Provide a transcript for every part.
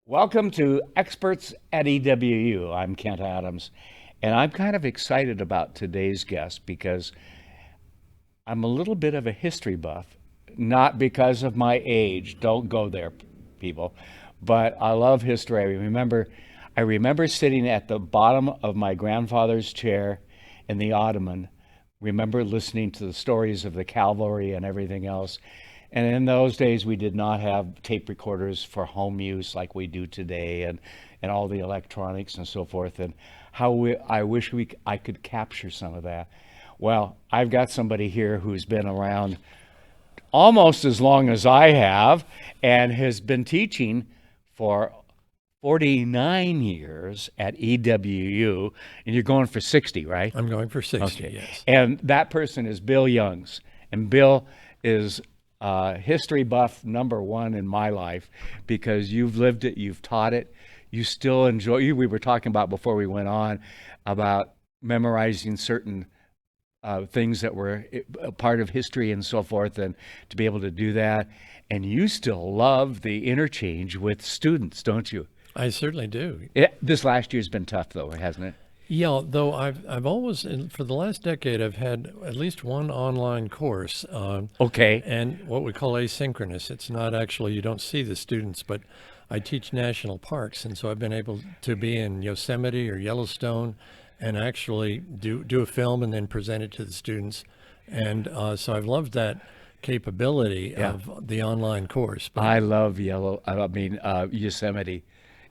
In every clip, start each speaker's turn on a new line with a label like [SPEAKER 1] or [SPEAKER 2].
[SPEAKER 1] Welcome to Experts at EWU. I'm Kent Adams, and I'm kind of excited about today's guest because I'm a little bit of a history buff, not because of my age. Don't go there, people. But I love history. I remember sitting at the bottom of my grandfather's chair in the ottoman. Remember listening to the stories of the cavalry and everything else. And in those days, we did not have tape recorders for home use like we do today, and all the electronics and so forth. And I wish I could capture some of that. Well, I've got somebody here who's been around almost as long as I have and has been teaching for 49 years at EWU, and you're going for 60, right?
[SPEAKER 2] I'm going for 60,
[SPEAKER 1] Okay.
[SPEAKER 2] yes.
[SPEAKER 1] And that person is Bill Youngs. And Bill is history buff number one in my life because you've lived it, you've taught it, you still enjoy. We were talking about before we went on about memorizing certain things that were a part of history and so forth, and to be able to do that. And you still love the interchange with students, don't you?
[SPEAKER 2] I certainly do.
[SPEAKER 1] This last year's been tough, though, hasn't it?
[SPEAKER 2] Yeah, though I've always, for the last decade, I've had at least one online course,
[SPEAKER 1] Okay.
[SPEAKER 2] and what we call asynchronous. It's not actually, you don't see the students, but I teach national parks, and so I've been able to be in Yosemite or Yellowstone and actually do a film and then present it to the students. And so I've loved that capability of the online course. But
[SPEAKER 1] I love Yosemite.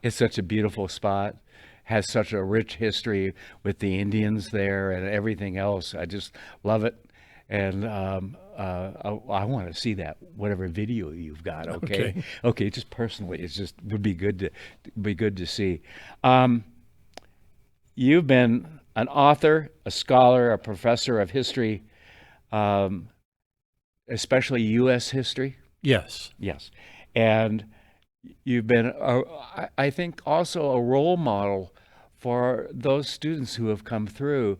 [SPEAKER 1] It's such a beautiful spot, has such a rich history with the Indians there and everything else. I just love it. And I want to see that, whatever video you've got. Okay. Okay. Just personally, it's just would be good to see. You've been an author, a scholar, a professor of history, especially U.S. history.
[SPEAKER 2] yes.
[SPEAKER 1] Yes. And you've been, I think, also a role model for those students who have come through,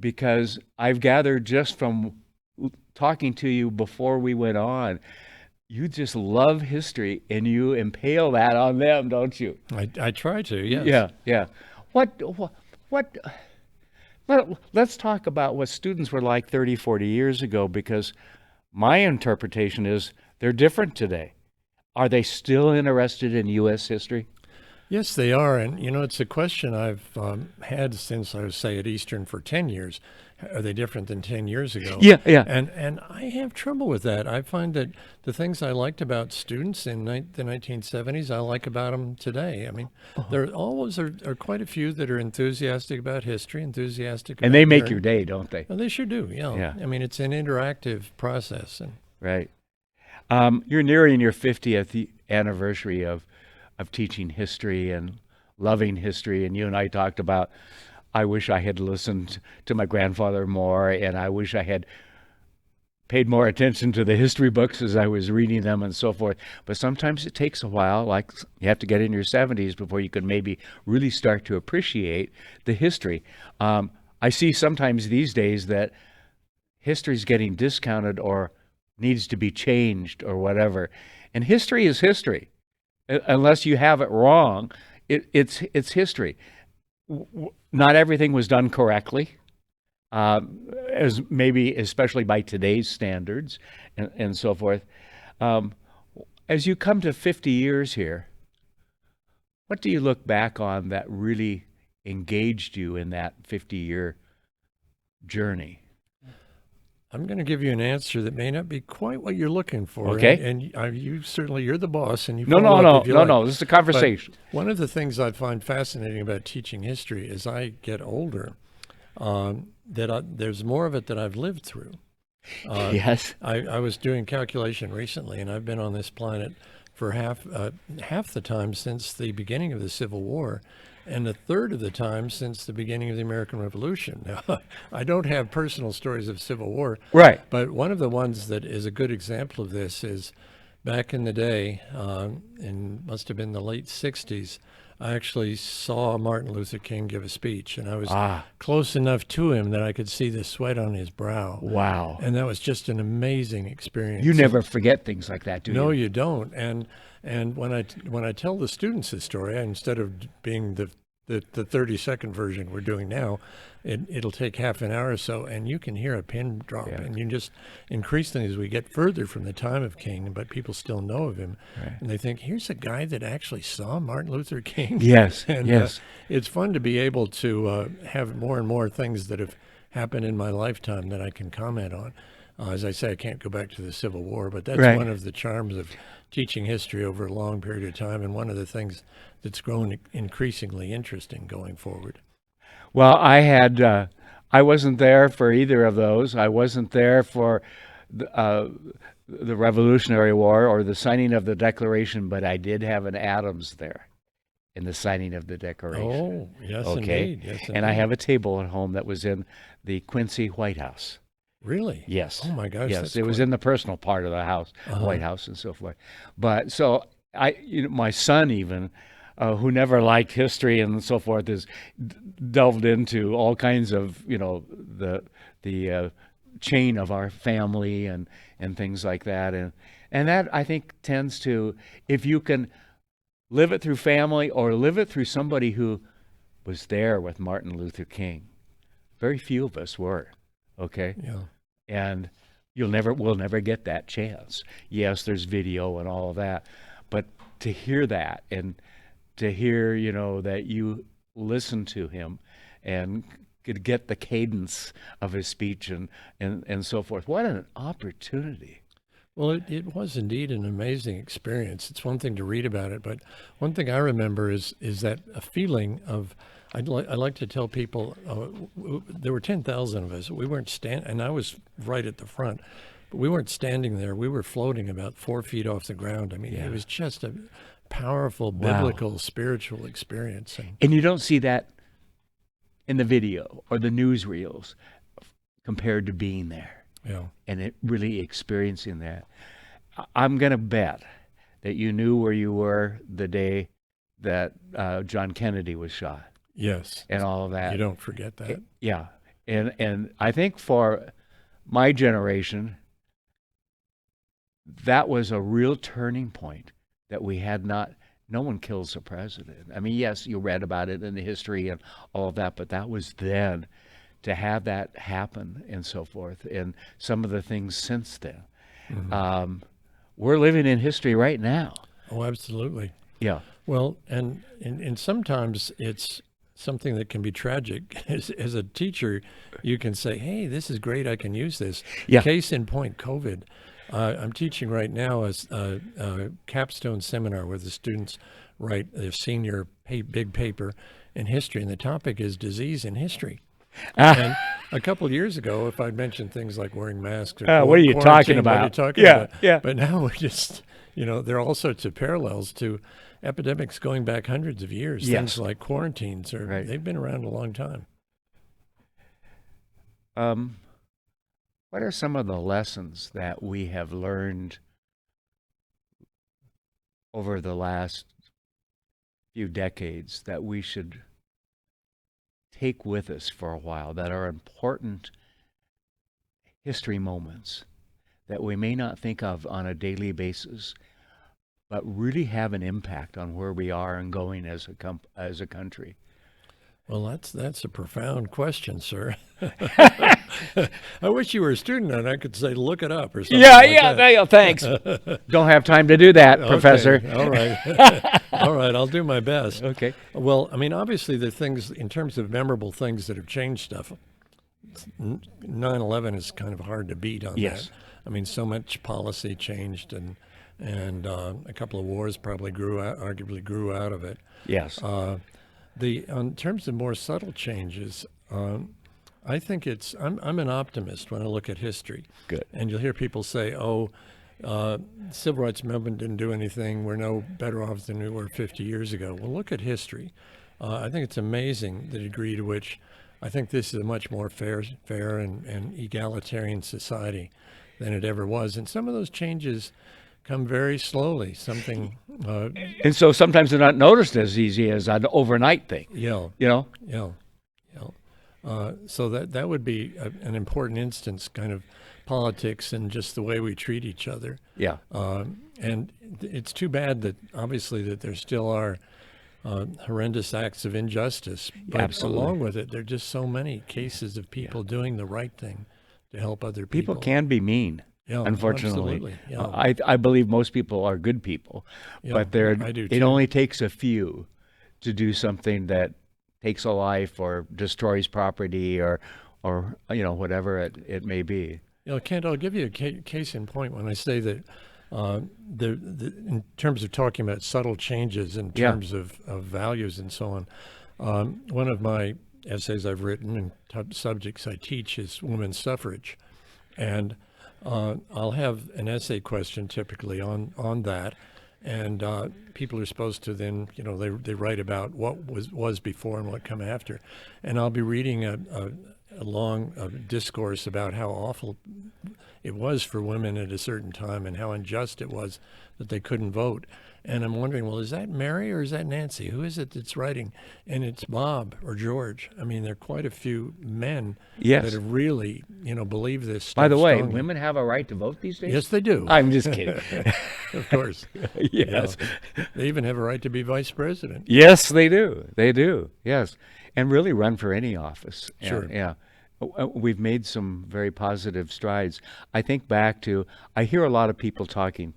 [SPEAKER 1] because I've gathered just from talking to you before we went on, you just love history and you impale that on them, don't you?
[SPEAKER 2] I try to, yes.
[SPEAKER 1] Yeah, yeah. What, let's talk about what students were like 30, 40 years ago, because my interpretation is they're different today. Are they still interested in U.S. history?
[SPEAKER 2] Yes, they are. And, it's a question I've had since I was, say, at Eastern for 10 years. Are they different than 10 years ago?
[SPEAKER 1] Yeah, yeah.
[SPEAKER 2] And I have trouble with that. I find that the things I liked about students in the 1970s, I like about them today. I mean, there always are quite a few that are enthusiastic about history, enthusiastic about
[SPEAKER 1] And they make
[SPEAKER 2] learning.
[SPEAKER 1] your day, don't they?
[SPEAKER 2] And they sure do, yeah.
[SPEAKER 1] Yeah.
[SPEAKER 2] I mean, it's an interactive process. And
[SPEAKER 1] Right. You're nearing your 50th anniversary of teaching history and loving history, and you and I talked about, I wish I had listened to my grandfather more, and I wish I had paid more attention to the history books as I was reading them and so forth. But sometimes it takes a while, like you have to get in your 70s before you can maybe really start to appreciate the history. I see sometimes these days that history is getting discounted or needs to be changed or whatever. And history is history. Unless you have it wrong, it's history. Not everything was done correctly, as maybe especially by today's standards and so forth. As you come to 50 years here, what do you look back on that really engaged you in that 50-year journey?
[SPEAKER 2] I'm going to give you an answer that may not be quite what you're looking for.
[SPEAKER 1] Okay.
[SPEAKER 2] And you certainly, you're the boss, and you
[SPEAKER 1] No,
[SPEAKER 2] follow up if you like.
[SPEAKER 1] no. This is a conversation.
[SPEAKER 2] But one of the things I find fascinating about teaching history as I get older, there's more of it that I've lived through.
[SPEAKER 1] Yes.
[SPEAKER 2] I was doing calculation recently, and I've been on this planet for half the time since the beginning of the Civil War, and a third of the time since the beginning of the American Revolution. Now, I don't have personal stories of Civil War,
[SPEAKER 1] Right.
[SPEAKER 2] but one of the ones that is a good example of this is back in the day, must have been the late 60s, I actually saw Martin Luther King give a speech, and I was
[SPEAKER 1] Ah,
[SPEAKER 2] close enough to him that I could see the sweat on his brow.
[SPEAKER 1] wow.
[SPEAKER 2] And that was just an amazing experience.
[SPEAKER 1] You never forget things like that, do
[SPEAKER 2] No,
[SPEAKER 1] you?
[SPEAKER 2] you don't. And when I tell the students this story, instead of being the 30-second version we're doing now, it'll take half an hour or so, and you can hear a pin drop,
[SPEAKER 1] Yeah.
[SPEAKER 2] and you just increasingly as we get further from the time of King, but people still know of him,
[SPEAKER 1] Right.
[SPEAKER 2] and they think here's a guy that actually saw Martin Luther King.
[SPEAKER 1] Yes,
[SPEAKER 2] And
[SPEAKER 1] yes.
[SPEAKER 2] it's fun to be able to have more and more things that have happened in my lifetime that I can comment on. As I say, I can't go back to the Civil War, but that's
[SPEAKER 1] Right.
[SPEAKER 2] one of the charms of teaching history over a long period of time, and one of the things that's grown increasingly interesting going forward.
[SPEAKER 1] Well, I wasn't there for either of those. I wasn't there for the Revolutionary War or the signing of the Declaration, but I did have an Adams there in the signing of the Declaration.
[SPEAKER 2] Oh, yes,
[SPEAKER 1] Okay.
[SPEAKER 2] indeed. Yes,
[SPEAKER 1] And I
[SPEAKER 2] indeed.
[SPEAKER 1] have a table at home that was in the Quincy White House.
[SPEAKER 2] Really?
[SPEAKER 1] Yes.
[SPEAKER 2] Oh my gosh.
[SPEAKER 1] Yes,
[SPEAKER 2] that's
[SPEAKER 1] it was
[SPEAKER 2] quite-
[SPEAKER 1] in the personal part of the house,
[SPEAKER 2] Uh-huh.
[SPEAKER 1] White House and so forth. But so my son even, who never liked history and so forth, is delved into all kinds of the chain of our family and things like that, and that I think tends to, if you can live it through family or live it through somebody who was there with Martin Luther King. Very few of us were, okay?
[SPEAKER 2] Yeah.
[SPEAKER 1] And we'll never get that chance. Yes, there's video and all of that, but to hear that and to hear, that you listened to him and could get the cadence of his speech and so forth. What an opportunity.
[SPEAKER 2] Well, it was indeed an amazing experience. It's one thing to read about it, but one thing I remember is that a feeling of, I like to tell people, there were 10,000 of us. We weren't and I was right at the front, but we weren't standing there. We were floating about 4 feet off the ground. I mean,
[SPEAKER 1] Yeah.
[SPEAKER 2] it was just a powerful,
[SPEAKER 1] Wow.
[SPEAKER 2] biblical, spiritual experience.
[SPEAKER 1] And you don't see that in the video or the newsreels compared to being there
[SPEAKER 2] Yeah.
[SPEAKER 1] and it really experiencing that. I'm going to bet that you knew where you were the day that John Kennedy was shot
[SPEAKER 2] Yes.
[SPEAKER 1] and all of that.
[SPEAKER 2] You don't forget that.
[SPEAKER 1] Yeah. And I think for my generation, that was a real turning point that we had not. No one kills a president. I mean, yes, you read about it in the history and all of that, but that was then. To have that happen and so forth, and some of the things since then.
[SPEAKER 2] Mhm.
[SPEAKER 1] We're living in history right now.
[SPEAKER 2] Oh, absolutely.
[SPEAKER 1] Yeah.
[SPEAKER 2] Well, and sometimes it's something that can be tragic. As a teacher, you can say, "Hey, this is great. I can use this."
[SPEAKER 1] Yeah.
[SPEAKER 2] Case in point, COVID. I'm teaching right now as a capstone seminar where the students write their senior big paper in history, and the topic is disease in history. And a couple of years ago, if I'd mentioned things like wearing masks or
[SPEAKER 1] What are you talking
[SPEAKER 2] quarantine, what are you
[SPEAKER 1] about?
[SPEAKER 2] talking
[SPEAKER 1] Yeah,
[SPEAKER 2] about?
[SPEAKER 1] yeah.
[SPEAKER 2] But now we just, there are all sorts of parallels to epidemics going back hundreds of years.
[SPEAKER 1] Yes.
[SPEAKER 2] Things like quarantines
[SPEAKER 1] Right.
[SPEAKER 2] they've been around a long time.
[SPEAKER 1] What are some of the lessons that we have learned over the last few decades that we should take with us for a while, that are important history moments that we may not think of on a daily basis, but really have an impact on where we are and going as a country?
[SPEAKER 2] Well, that's a profound question, sir. I wish you were a student and I could say, look it up or something like that.
[SPEAKER 1] Thanks. Don't have time to do that,
[SPEAKER 2] Okay,
[SPEAKER 1] Professor.
[SPEAKER 2] all right. All right, I'll do my best.
[SPEAKER 1] Okay.
[SPEAKER 2] Well, I mean, obviously, the things in terms of memorable things that have changed stuff, 9/11 is kind of hard to beat on
[SPEAKER 1] Yes.
[SPEAKER 2] that. I mean, so much policy changed, and a couple of wars probably arguably grew out of it.
[SPEAKER 1] Yes.
[SPEAKER 2] In terms of more subtle changes, I think I'm an optimist when I look at history.
[SPEAKER 1] Good.
[SPEAKER 2] And you'll hear people say, "Oh, civil rights movement didn't do anything. We're no better off than we were 50 years ago." Well, look at history. I think it's amazing the degree to which I think this is a much more fair and egalitarian society than it ever was. And some of those changes come very slowly. Something,
[SPEAKER 1] And so sometimes they're not noticed as easy as an overnight thing,
[SPEAKER 2] yeah,
[SPEAKER 1] you know?
[SPEAKER 2] yeah, yeah. So that would be an important instance, kind of politics and just the way we treat each other.
[SPEAKER 1] Yeah.
[SPEAKER 2] And it's too bad that obviously that there still are horrendous acts of injustice, but
[SPEAKER 1] Absolutely.
[SPEAKER 2] along with it, there are just so many cases of people doing the right thing to help other
[SPEAKER 1] People
[SPEAKER 2] people.
[SPEAKER 1] can be mean,
[SPEAKER 2] Yeah,
[SPEAKER 1] unfortunately.
[SPEAKER 2] absolutely. Yeah.
[SPEAKER 1] I believe most people are good people,
[SPEAKER 2] Yeah,
[SPEAKER 1] but
[SPEAKER 2] I do
[SPEAKER 1] it
[SPEAKER 2] too.
[SPEAKER 1] only takes a few to do something that takes a life or destroys property or whatever it may be.
[SPEAKER 2] Kent, I'll give you a case in point when I say that in terms of talking about subtle changes in
[SPEAKER 1] Yeah.
[SPEAKER 2] terms of values and so on. One of my essays I've written and subjects I teach is women's suffrage, and I'll have an essay question typically on that, and people are supposed to then they write about what was before and what come after, and I'll be reading a long discourse about how awful it was for women at a certain time and how unjust it was that they couldn't vote. And I'm wondering, well, is that Mary or is that Nancy? Who is it that's writing? And it's Bob or George. I mean, there are quite a few men
[SPEAKER 1] Yes.
[SPEAKER 2] that have really, believe this stuff
[SPEAKER 1] By the way,
[SPEAKER 2] strongly.
[SPEAKER 1] women have a right to vote these days?
[SPEAKER 2] Yes, they do.
[SPEAKER 1] I'm just kidding.
[SPEAKER 2] Of course.
[SPEAKER 1] Yes.
[SPEAKER 2] They even have a right to be vice president.
[SPEAKER 1] Yes, they do. They do. Yes. And really run for any office. And,
[SPEAKER 2] Sure.
[SPEAKER 1] yeah. We've made some very positive strides. I think back to, I hear a lot of people talking,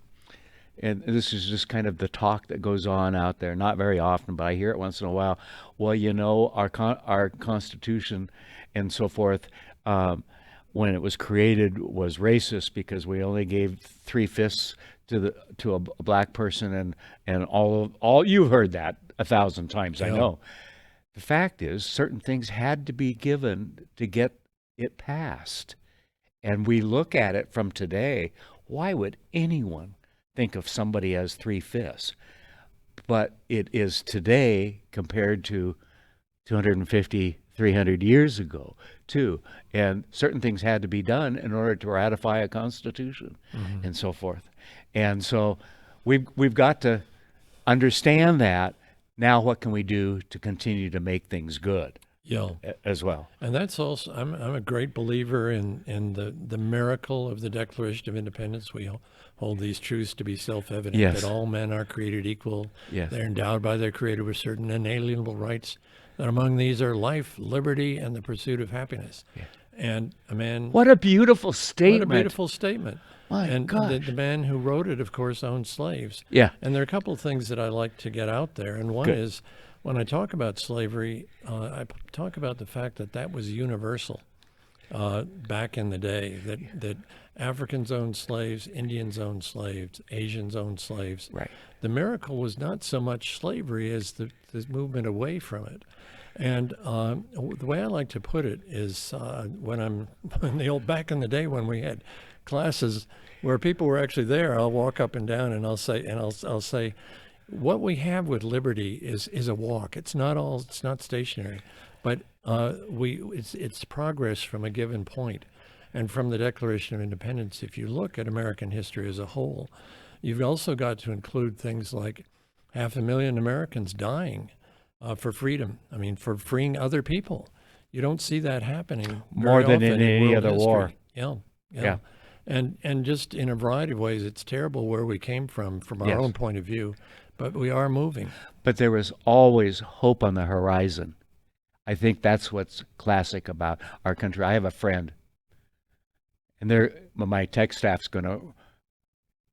[SPEAKER 1] and this is just kind of the talk that goes on out there, not very often, but I hear it once in a while. Well, our Constitution and so forth, when it was created, was racist because we only gave 3/5 to a black person, and all you've heard that 1,000 times, I
[SPEAKER 2] Yeah.
[SPEAKER 1] know. The fact is, certain things had to be given to get it passed. And we look at it from today. Why would anyone think of somebody as 3/5? But it is today compared to 250, 300 years ago, too. And certain things had to be done in order to ratify a constitution and so forth. And so we've got to understand that. Now, what can we do to continue to make things good
[SPEAKER 2] Yeah.
[SPEAKER 1] as well?
[SPEAKER 2] And that's also, I'm a great believer in the miracle of the Declaration of Independence. We hold these truths to be self-evident,
[SPEAKER 1] Yes.
[SPEAKER 2] that all men are created equal.
[SPEAKER 1] Yes.
[SPEAKER 2] They're endowed by their Creator with certain inalienable rights, that among these are life, liberty, and the pursuit of happiness. And a man,
[SPEAKER 1] What a beautiful statement.
[SPEAKER 2] what a beautiful statement.
[SPEAKER 1] My
[SPEAKER 2] And
[SPEAKER 1] gosh.
[SPEAKER 2] the man who wrote it, of course, owned slaves.
[SPEAKER 1] Yeah.
[SPEAKER 2] And there are a couple of things that I like to get out there. And one
[SPEAKER 1] Good.
[SPEAKER 2] is, when I talk about slavery, talk about the fact that that was universal back in the day, that Africans owned slaves, Indians owned slaves, Asians owned slaves.
[SPEAKER 1] Right.
[SPEAKER 2] The miracle was not so much slavery as the movement away from it. And the way I like to put it is back in the day when we had classes where people were actually there, I'll walk up and down and I'll say, what we have with liberty is a walk. It's not stationary, but it's progress from a given point. And from the Declaration of Independence, if you look at American history as a whole, you've also got to include things like 500,000 Americans dying for freedom. I mean, for freeing other people. You don't see that happening
[SPEAKER 1] More
[SPEAKER 2] very
[SPEAKER 1] than in
[SPEAKER 2] often
[SPEAKER 1] any
[SPEAKER 2] world
[SPEAKER 1] other
[SPEAKER 2] history.
[SPEAKER 1] war.
[SPEAKER 2] Yeah.
[SPEAKER 1] Yeah.
[SPEAKER 2] And just in a variety of ways, it's terrible where we came from our
[SPEAKER 1] Yes.
[SPEAKER 2] own point of view, but we are moving.
[SPEAKER 1] But there was always hope on the horizon. I think that's what's classic about our country. I have a friend, and my tech staff's going to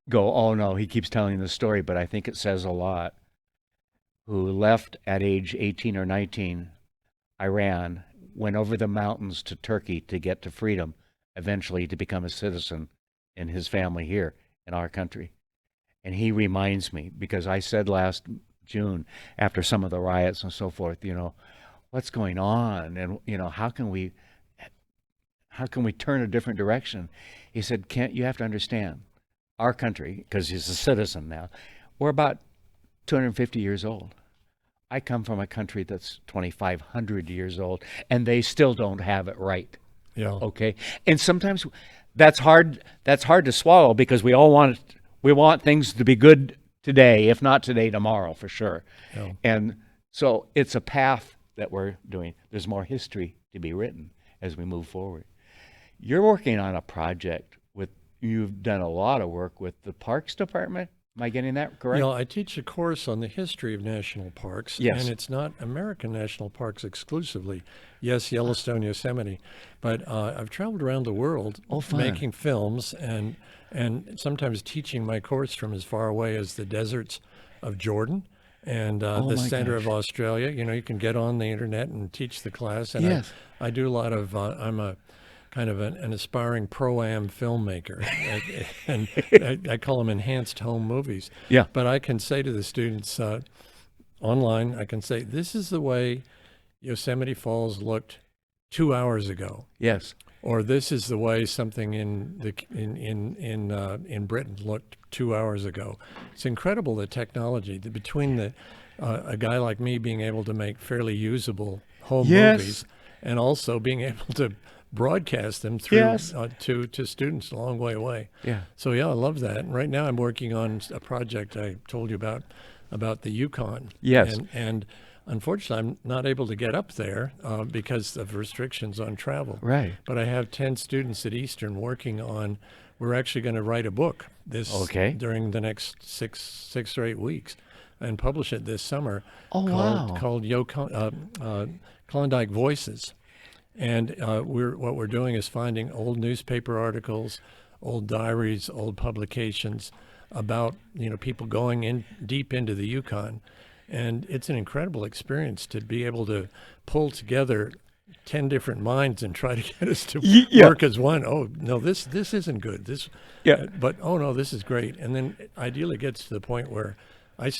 [SPEAKER 1] go, oh no, he keeps telling the story, but I think it says a lot, who left at age 18 or 19, Iran, went over the mountains to Turkey to get to freedom, eventually to become a citizen in his family here in our country. And he reminds me, because I said last June, after some of the riots and so forth, what's going on? And, how can we turn a different direction? He said, Kent, you have to understand, our country, because he's a citizen now, we're about 250 years old. I come from a country that's 2,500 years old, and they still don't have it right.
[SPEAKER 2] Yeah.
[SPEAKER 1] Okay, and sometimes that's hard to swallow because we all want we want things to be good today, if not today, tomorrow for sure.
[SPEAKER 2] Yeah.
[SPEAKER 1] And so it's a path that we're doing. There's more history to be written as we move forward. You're working on a project with, you've done a lot of work with the Parks Department. Am I getting that correct?
[SPEAKER 2] You know, I teach a course on the history of national parks,
[SPEAKER 1] Yes.
[SPEAKER 2] and it's not American national parks exclusively. Yes, Yellowstone, Yosemite, but I've traveled around the world
[SPEAKER 1] fun.
[SPEAKER 2] making films and sometimes teaching my course from as far away as the deserts of Jordan and the
[SPEAKER 1] my
[SPEAKER 2] center of
[SPEAKER 1] gosh.
[SPEAKER 2] Australia. You know, you can get on the internet and teach the class. And
[SPEAKER 1] Yes.
[SPEAKER 2] I do a lot of, I'm a kind of an aspiring pro-am filmmaker, and I call them enhanced home movies.
[SPEAKER 1] Yeah.
[SPEAKER 2] But I can say to the students online, I can say, this is the way Yosemite Falls looked 2 hours ago,
[SPEAKER 1] Yes.
[SPEAKER 2] or this is the way something in Britain looked 2 hours ago. It's incredible, the technology between the a guy like me being able to make fairly usable home
[SPEAKER 1] Yes.
[SPEAKER 2] movies, and also being able to broadcast them through
[SPEAKER 1] Yes.
[SPEAKER 2] to students a long way away.
[SPEAKER 1] Yeah.
[SPEAKER 2] So yeah, I love that. And right now I'm working on a project I told you about the Yukon.
[SPEAKER 1] Yes.
[SPEAKER 2] And unfortunately, I'm not able to get up there because of restrictions on travel.
[SPEAKER 1] Right.
[SPEAKER 2] But I have 10 students at Eastern working on. We're actually going to write a book during the next six or 8 weeks, and publish it this summer.
[SPEAKER 1] Oh, wow.
[SPEAKER 2] Called Klondike Voices. And what we're doing is finding old newspaper articles, old diaries, old publications about people going in deep into the Yukon, and it's an incredible experience to be able to pull together 10 different minds and try to get us to work as one. Oh no, this isn't good. But oh no, this is great. And then ideally it gets to the point where I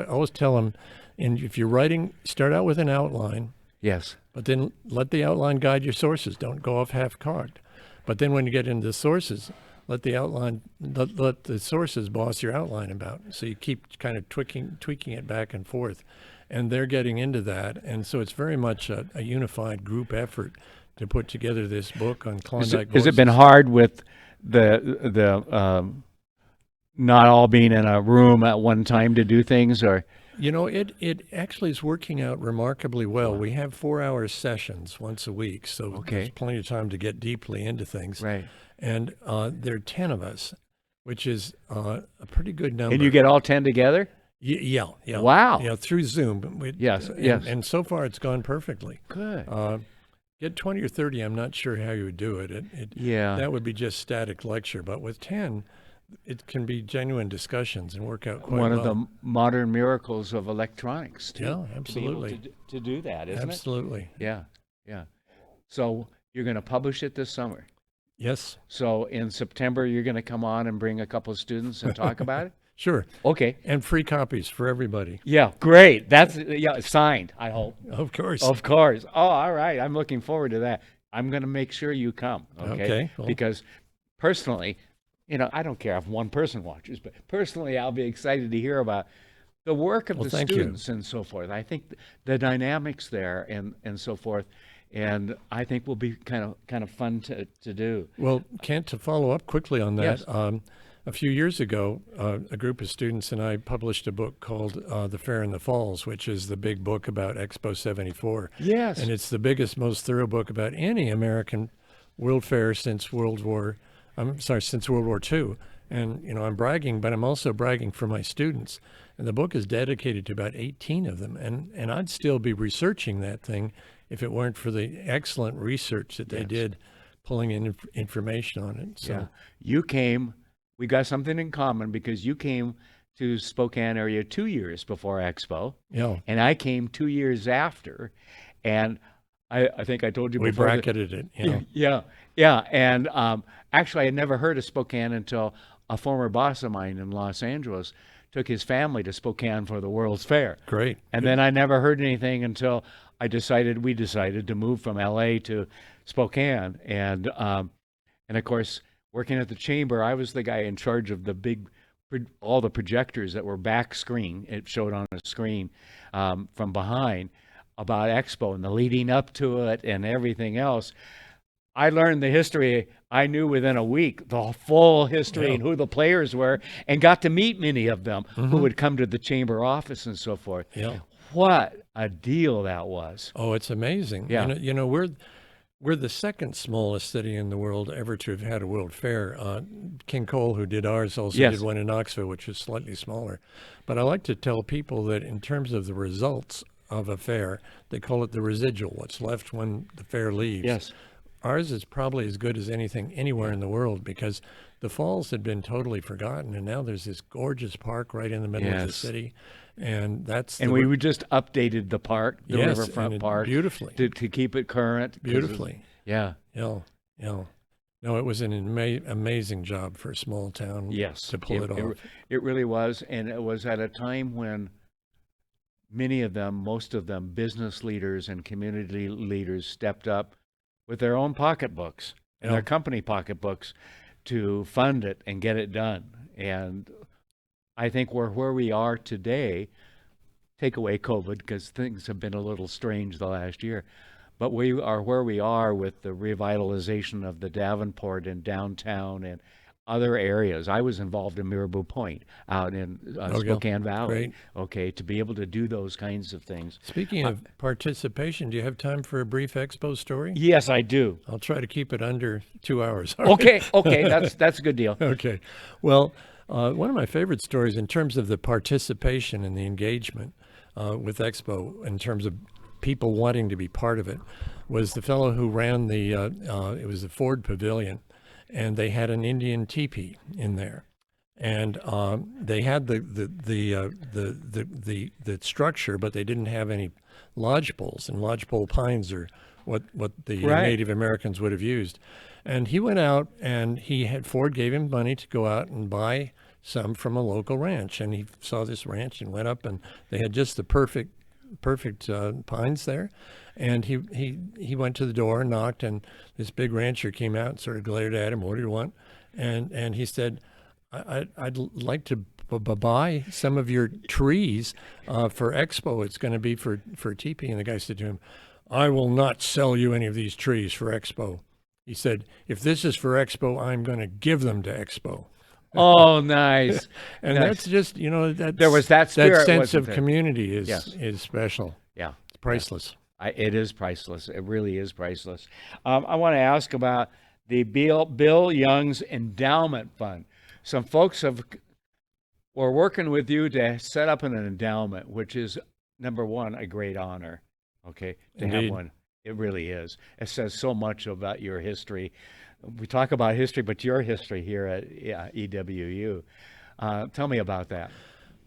[SPEAKER 2] always tell them, and if you're writing, start out with an outline.
[SPEAKER 1] Yes.
[SPEAKER 2] But then let the outline guide your sources. Don't go off half-cocked. But then when you get into the sources, let the sources boss your outline about. So you keep kind of tweaking it back and forth. And they're getting into that. And so it's very much a unified group effort to put together this book on Klondike Voices.
[SPEAKER 1] Has it been hard with the not all being in a room at one time to do things, or?
[SPEAKER 2] It actually is working out remarkably well. We have 4-hour sessions once a week, so there's plenty of time to get deeply into things.
[SPEAKER 1] Right.
[SPEAKER 2] And there are 10 of us, which is a pretty good number.
[SPEAKER 1] And you get all 10 together?
[SPEAKER 2] Yeah.
[SPEAKER 1] Wow.
[SPEAKER 2] Yeah, through Zoom.
[SPEAKER 1] Yes.
[SPEAKER 2] And so far it's gone perfectly.
[SPEAKER 1] Good.
[SPEAKER 2] Get 20 or 30, I'm not sure how you would do it. That would be just static lecture. But with 10, it can be genuine discussions and work out quite well.
[SPEAKER 1] One of the modern miracles of electronics, too.
[SPEAKER 2] Yeah, absolutely.
[SPEAKER 1] To be able to do that, isn't it?
[SPEAKER 2] Absolutely.
[SPEAKER 1] Yeah. So you're going to publish it this summer.
[SPEAKER 2] Yes.
[SPEAKER 1] So in September, you're going to come on and bring a couple of students and talk about it?
[SPEAKER 2] Sure.
[SPEAKER 1] Okay.
[SPEAKER 2] And free copies for everybody.
[SPEAKER 1] Yeah, great. That's signed, I hope.
[SPEAKER 2] Of course.
[SPEAKER 1] Of course. Oh, all right. I'm looking forward to that. I'm going to make sure you come,
[SPEAKER 2] Okay, cool.
[SPEAKER 1] Because personally, I don't care if one person watches, but personally, I'll be excited to hear about the work of the students and so forth. I think the dynamics there and so forth, and I think will be kind of fun to do.
[SPEAKER 2] Well, Kent, to follow up quickly on that,
[SPEAKER 1] Yes.
[SPEAKER 2] a few years ago, a group of students and I published a book called The Fair in the Falls, which is the big book about Expo 74.
[SPEAKER 1] Yes.
[SPEAKER 2] And it's the biggest, most thorough book about any American World Fair since World War II. And, I'm bragging, but I'm also bragging for my students. And the book is dedicated to about 18 of them. And I'd still be researching that thing if it weren't for the excellent research that they did, pulling in information on it. So
[SPEAKER 1] You came, we got something in common because you came to Spokane area 2 years before Expo.
[SPEAKER 2] Yeah.
[SPEAKER 1] And I came 2 years after. And I think I told you
[SPEAKER 2] We
[SPEAKER 1] before.
[SPEAKER 2] bracketed it.
[SPEAKER 1] Yeah. And actually, I had never heard of Spokane until a former boss of mine in Los Angeles took his family to Spokane for the World's Fair.
[SPEAKER 2] Great.
[SPEAKER 1] And then I never heard anything until we decided to move from LA to Spokane. And of course, working at the chamber, I was the guy in charge of all the projectors that were back screen. It showed on a screen from behind about Expo and the leading up to it and everything else. I learned the history. I knew within a week the full history
[SPEAKER 2] Yeah.
[SPEAKER 1] and who the players were, and got to meet many of them who
[SPEAKER 2] Mm-hmm.
[SPEAKER 1] would come to the chamber office and so forth.
[SPEAKER 2] Yeah.
[SPEAKER 1] What a deal that was.
[SPEAKER 2] Oh, it's amazing.
[SPEAKER 1] Yeah.
[SPEAKER 2] We're the second smallest city in the world ever to have had a World Fair. King Cole, who did ours, also
[SPEAKER 1] Yes.
[SPEAKER 2] did one in Knoxville, which is slightly smaller. But I like to tell people that in terms of the results of a fair, they call it the residual, what's left when the fair leaves.
[SPEAKER 1] Yes.
[SPEAKER 2] Ours is probably as good as anything anywhere in the world, because the falls had been totally forgotten, and now there's this gorgeous park right in the middle of the
[SPEAKER 1] Yes.
[SPEAKER 2] city, and that's
[SPEAKER 1] And we just updated the park, the
[SPEAKER 2] Yes,
[SPEAKER 1] riverfront
[SPEAKER 2] and
[SPEAKER 1] park,
[SPEAKER 2] beautifully.
[SPEAKER 1] to keep it current. 'Cause
[SPEAKER 2] beautifully.
[SPEAKER 1] yeah.
[SPEAKER 2] Yeah, yeah. No, it was an amazing job for a small town
[SPEAKER 1] Yes.
[SPEAKER 2] to pull it off.
[SPEAKER 1] It really was. And it was at a time when many of them, most of them, business leaders and community leaders stepped up with their own pocketbooks and
[SPEAKER 2] Yeah.
[SPEAKER 1] their company pocketbooks to fund it and get it done. And I think we're where we are today, take away COVID, because things have been a little strange the last year. But we are where we are with the revitalization of the Davenport and downtown and other areas. I was involved in Mirabeau Point out in
[SPEAKER 2] yeah.
[SPEAKER 1] Spokane Valley.
[SPEAKER 2] Great.
[SPEAKER 1] Okay, to be able to do those kinds of things.
[SPEAKER 2] Speaking of participation, do you have time for a brief expo story?
[SPEAKER 1] Yes, I do.
[SPEAKER 2] I'll try to keep it under 2 hours.
[SPEAKER 1] Okay, that's a good deal.
[SPEAKER 2] Okay. Well, one of my favorite stories in terms of the participation and the engagement with Expo, in terms of people wanting to be part of it, was the fellow who ran it was the Ford Pavilion, and they had an Indian teepee in there. And they had the structure, but they didn't have any lodgepoles, and lodgepole pines are what the
[SPEAKER 1] Right.
[SPEAKER 2] Native Americans would have used. And he went out, and Ford gave him money to go out and buy some from a local ranch. And he saw this ranch and went up, and they had just the perfect pines there. And he went to the door and knocked, and this big rancher came out and sort of glared at him. "What do you want?" And he said, I'd like to buy some of your trees for Expo. It's going to be for teepee." And the guy said to him, "I will not sell you any of these trees for Expo." He said, "If this is for Expo, I'm going to give them to Expo."
[SPEAKER 1] Oh, nice.
[SPEAKER 2] And
[SPEAKER 1] Nice.
[SPEAKER 2] that's just, that
[SPEAKER 1] There was that spirit,
[SPEAKER 2] sense
[SPEAKER 1] wasn't
[SPEAKER 2] of
[SPEAKER 1] there?
[SPEAKER 2] community
[SPEAKER 1] Yes.
[SPEAKER 2] is special.
[SPEAKER 1] Yeah.
[SPEAKER 2] It's priceless.
[SPEAKER 1] It is priceless. It really is priceless. I want to ask about the Bill Young's Endowment Fund. Some folks were working with you to set up an endowment, which is, number one, a great honor. Okay, to have
[SPEAKER 2] Indeed.
[SPEAKER 1] one. It really is. It says so much about your history. We talk about history, but your history here at EWU. Tell me about that.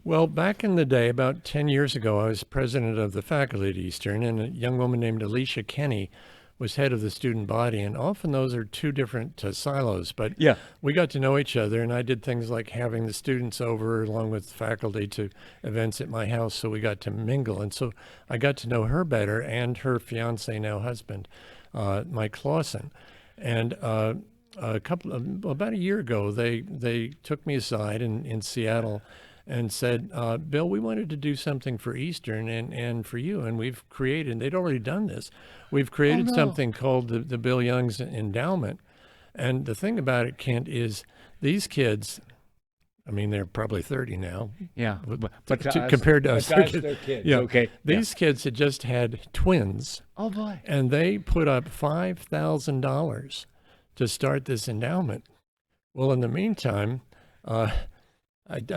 [SPEAKER 2] Well, back in the day, about 10 years ago, I was president of the faculty at Eastern, and a young woman named Alicia Kenny was head of the student body. And often those are two different silos, but
[SPEAKER 1] Yeah.
[SPEAKER 2] we got to know each other, and I did things like having the students over along with faculty to events at my house, so we got to mingle. And so I got to know her better, and her fiance, now husband, Mike Clausen. And about a year ago, they took me aside in Seattle and said, "Bill, we wanted to do something for Eastern and for you, and we've created," they'd already done this, "we've created
[SPEAKER 1] no.
[SPEAKER 2] something called the Bill Young's Endowment." And the thing about it, Kent, is these kids, I mean, they're probably 30 now,
[SPEAKER 1] Yeah. But
[SPEAKER 2] compared to us,
[SPEAKER 1] they're kids.
[SPEAKER 2] yeah.
[SPEAKER 1] Okay.
[SPEAKER 2] These kids had just had twins,
[SPEAKER 1] Oh, boy.
[SPEAKER 2] and they put up $5,000 to start this endowment. Well, in the meantime, I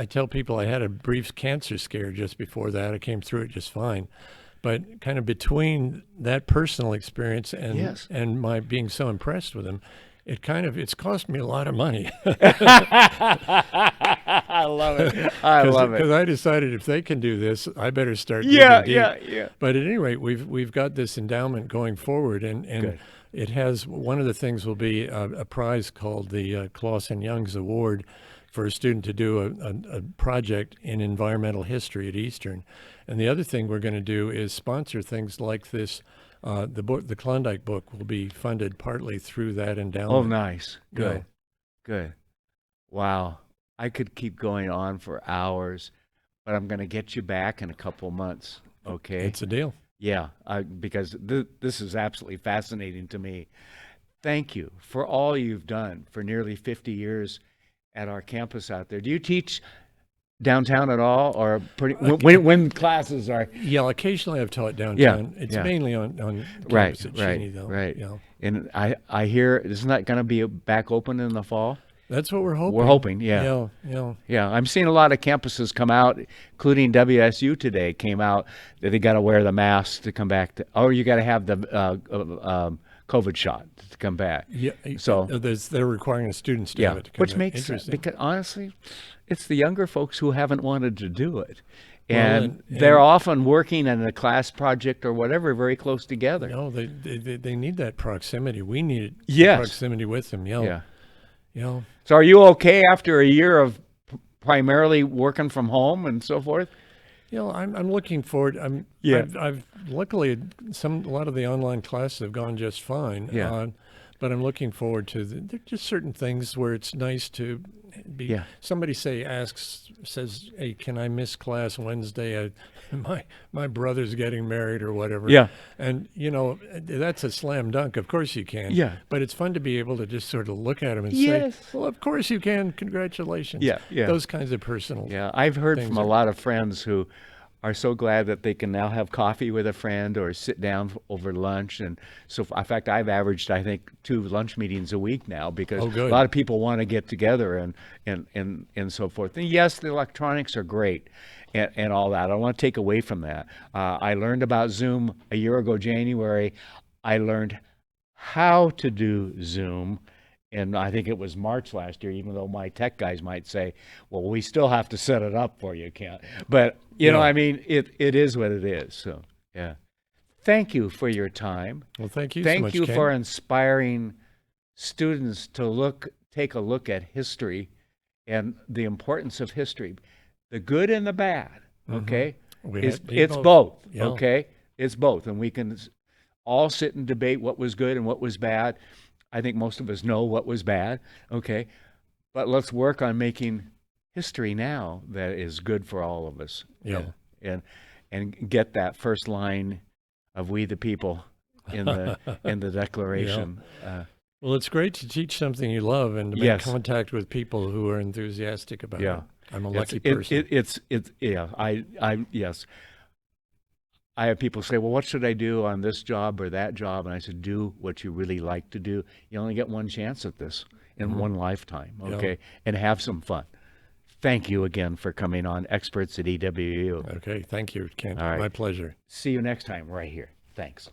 [SPEAKER 2] tell people I had a brief cancer scare just before that. I came through it just fine. But kind of between that personal experience and
[SPEAKER 1] Yes.
[SPEAKER 2] and my being so impressed with him, it's cost me a lot of money.
[SPEAKER 1] I love it. I love it.
[SPEAKER 2] Because I decided if they can do this, I better start
[SPEAKER 1] Yeah,
[SPEAKER 2] digging deep.
[SPEAKER 1] yeah.
[SPEAKER 2] But at any rate, we've got this endowment going forward, and
[SPEAKER 1] Good.
[SPEAKER 2] it has, one of the things will be a prize called the Clausen Young's Award for a student to do a project in environmental history at Eastern. And the other thing we're going to do is sponsor things like this. The Klondike book will be funded partly through that endowment.
[SPEAKER 1] Oh, nice. Good.
[SPEAKER 2] Yeah.
[SPEAKER 1] Good. Wow. I could keep going on for hours, but I'm going to get you back in a couple months. Okay.
[SPEAKER 2] It's a deal.
[SPEAKER 1] Yeah, because this is absolutely fascinating to me. thank you for all you've done for nearly 50 years at our campus out there. Do you teach downtown at all, or when classes are?
[SPEAKER 2] Yeah, occasionally I've taught
[SPEAKER 1] Yeah,
[SPEAKER 2] downtown. It's
[SPEAKER 1] yeah.
[SPEAKER 2] mainly on
[SPEAKER 1] Right,
[SPEAKER 2] campus at
[SPEAKER 1] right,
[SPEAKER 2] Cheney, though.
[SPEAKER 1] right.
[SPEAKER 2] Yeah,
[SPEAKER 1] And I hear, isn't that going to be back open in the fall?
[SPEAKER 2] that's what we're hoping.
[SPEAKER 1] We're hoping, yeah.
[SPEAKER 2] Yeah, yeah.
[SPEAKER 1] Yeah, I'm seeing a lot of campuses come out, including WSU today came out that they got to wear the mask to come back. Or you got to have the COVID shot to come back.
[SPEAKER 2] Yeah,
[SPEAKER 1] So
[SPEAKER 2] they're requiring the students to
[SPEAKER 1] yeah,
[SPEAKER 2] have it to come
[SPEAKER 1] which
[SPEAKER 2] back.
[SPEAKER 1] makes sense
[SPEAKER 2] Interesting.
[SPEAKER 1] because honestly, it's the younger folks who haven't wanted to do it,
[SPEAKER 2] Well,
[SPEAKER 1] and
[SPEAKER 2] and
[SPEAKER 1] they're often working in a class project or whatever very close together.
[SPEAKER 2] No, they need that proximity. We need
[SPEAKER 1] Yes.
[SPEAKER 2] proximity with them. Yeah,
[SPEAKER 1] Yeah.
[SPEAKER 2] yeah.
[SPEAKER 1] So are you okay after a year of primarily working from home and so forth?
[SPEAKER 2] You know, I'm looking forward.
[SPEAKER 1] Yeah.
[SPEAKER 2] I've luckily a lot of the online classes have gone just fine.
[SPEAKER 1] Yeah.
[SPEAKER 2] But I'm looking forward to there are just certain things where it's nice to be.
[SPEAKER 1] Yeah.
[SPEAKER 2] Somebody says, "Hey, can I miss class Wednesday? My brother's getting married or whatever."
[SPEAKER 1] Yeah.
[SPEAKER 2] And you know, that's a slam dunk. Of course you can.
[SPEAKER 1] Yeah.
[SPEAKER 2] But it's fun to be able to just sort of look at them and
[SPEAKER 1] Yes.
[SPEAKER 2] say, "Well, of course you can. Congratulations."
[SPEAKER 1] Yeah, yeah.
[SPEAKER 2] Those kinds of personal.
[SPEAKER 1] Yeah, I've heard
[SPEAKER 2] things
[SPEAKER 1] from a
[SPEAKER 2] are-
[SPEAKER 1] lot of friends who are so glad that they can now have coffee with a friend or sit down over lunch. And so, in fact, I've averaged, I think, 2 lunch meetings a week now because
[SPEAKER 2] Oh, good.
[SPEAKER 1] a lot of people want to get together and so forth. And yes, the electronics are great and all that. I don't want to take away from that. I learned about Zoom a year ago, January. I learned how to do Zoom. And I think it was March last year, even though my tech guys might say, well, we still have to set it up for you, Kent. But, you know,
[SPEAKER 2] Yeah.
[SPEAKER 1] I mean, it is what it is. So, yeah. Thank you for your time.
[SPEAKER 2] Well, thank you so
[SPEAKER 1] Thank
[SPEAKER 2] much,
[SPEAKER 1] you
[SPEAKER 2] Ken.
[SPEAKER 1] for inspiring students to take a look at history and the importance of history, the good and the bad, okay?
[SPEAKER 2] We
[SPEAKER 1] It's,
[SPEAKER 2] need
[SPEAKER 1] it's
[SPEAKER 2] both.
[SPEAKER 1] both,
[SPEAKER 2] Yeah.
[SPEAKER 1] okay? It's both. And we can all sit and debate what was good and what was bad. I think most of us know what was bad, okay? But let's work on making history now that is good for all of us.
[SPEAKER 2] Yeah.
[SPEAKER 1] And get that first line of "We the People" in the Declaration.
[SPEAKER 2] Well, it's great to teach something you love and to make
[SPEAKER 1] Yes.
[SPEAKER 2] contact with people who are enthusiastic about
[SPEAKER 1] Yeah.
[SPEAKER 2] it. I'm a
[SPEAKER 1] It's-
[SPEAKER 2] lucky person.
[SPEAKER 1] It's yeah. Yes. I have people say, well, what should I do on this job or that job? And I said, do what you really like to do. You only get one chance at this in one lifetime,
[SPEAKER 2] Yeah.
[SPEAKER 1] okay? And have some fun. Thank you again for coming on Experts at EWU.
[SPEAKER 2] Okay, thank you, Ken.
[SPEAKER 1] All right.
[SPEAKER 2] My pleasure.
[SPEAKER 1] See you next time right here. Thanks.